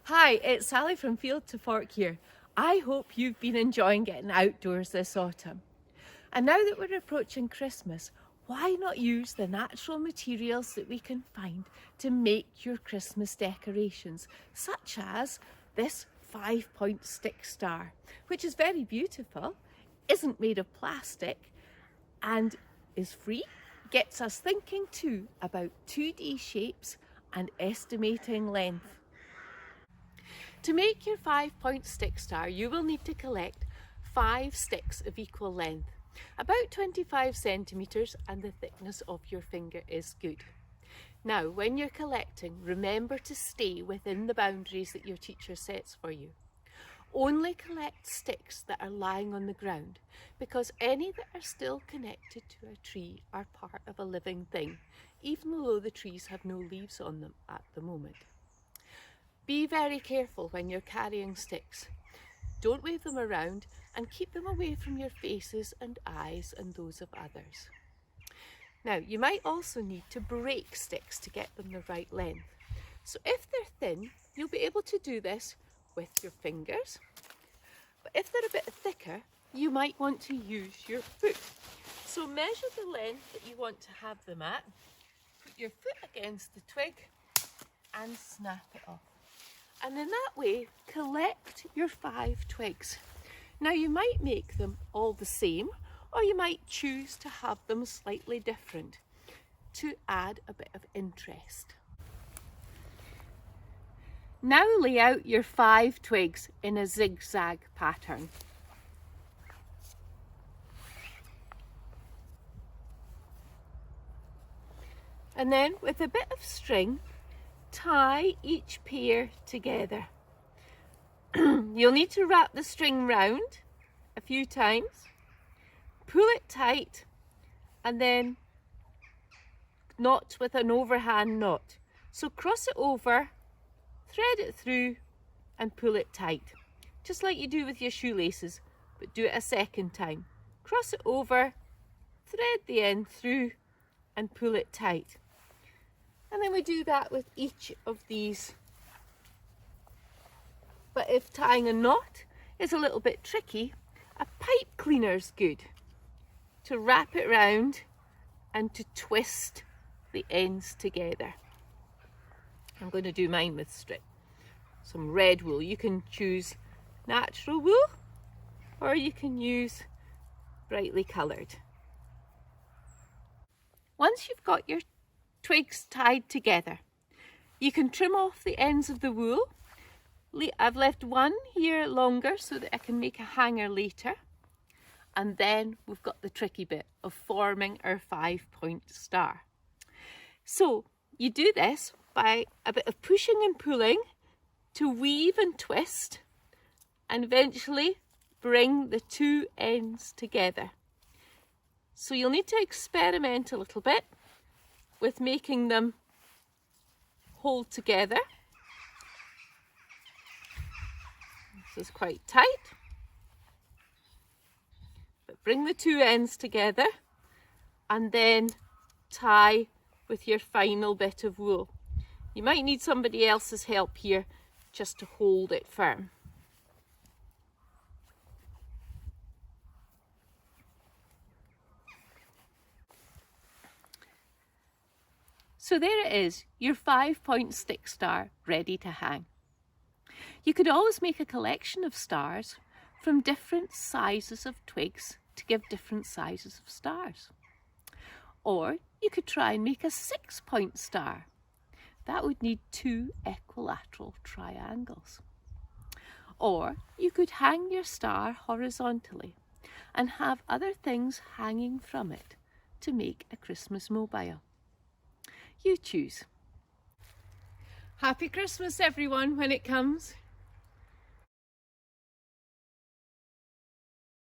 Hi, it's Sally from Field to Fork here. I hope you've been enjoying getting outdoors this autumn. And now that we're approaching Christmas, why not use the natural materials that we can find to make your Christmas decorations, such as this 5-point stick star, which is very beautiful, isn't made of plastic, and is free, gets us thinking too about 2D shapes and estimating length. To make your 5-point stick star, you will need to collect 5 sticks of equal length, about 25 centimetres, and the thickness of your finger is good. Now, when you're collecting, remember to stay within the boundaries that your teacher sets for you. Only collect sticks that are lying on the ground, because any that are still connected to a tree are part of a living thing, even though the trees have no leaves on them at the moment. Be very careful when you're carrying sticks. Don't wave them around and keep them away from your faces and eyes and those of others. Now, you might also need to break sticks to get them the right length. So if they're thin, you'll be able to do this with your fingers. But if they're a bit thicker, you might want to use your foot. So measure the length that you want to have them at, put your foot against the twig and snap it off. And in that way, collect your 5 twigs. Now you might make them all the same, or you might choose to have them slightly different to add a bit of interest. Now lay out your 5 twigs in a zigzag pattern. And then with a bit of string, tie each pair together. You'll need to wrap the string round a few times, pull it tight, and then knot with an overhand knot. So cross it over, thread it through and pull it tight, just like you do with your shoelaces, but do it a second time. Cross it over, thread the end through and pull it tight. And then we do that with each of these. But if tying a knot is a little bit tricky, a pipe cleaner is good to wrap it round and to twist the ends together. I'm going to do mine with some red wool. You can choose natural wool or you can use brightly coloured. Once you've got your twigs tied together, you can trim off the ends of the wool. I've left one here longer so that I can make a hanger later. And then we've got the tricky bit of forming our 5-point star. So you do this by a bit of pushing and pulling to weave and twist and eventually bring the 2 ends together. So you'll need to experiment a little bit with making them hold together. This is quite tight, but bring the 2 ends together and then tie with your final bit of wool. You might need somebody else's help here just to hold it firm. So there it is, your 5-point stick star ready to hang. You could always make a collection of stars from different sizes of twigs to give different sizes of stars. Or you could try and make a 6-point star. That would need 2 equilateral triangles. Or you could hang your star horizontally and have other things hanging from it to make a Christmas mobile. You choose. Happy Christmas everyone when it comes.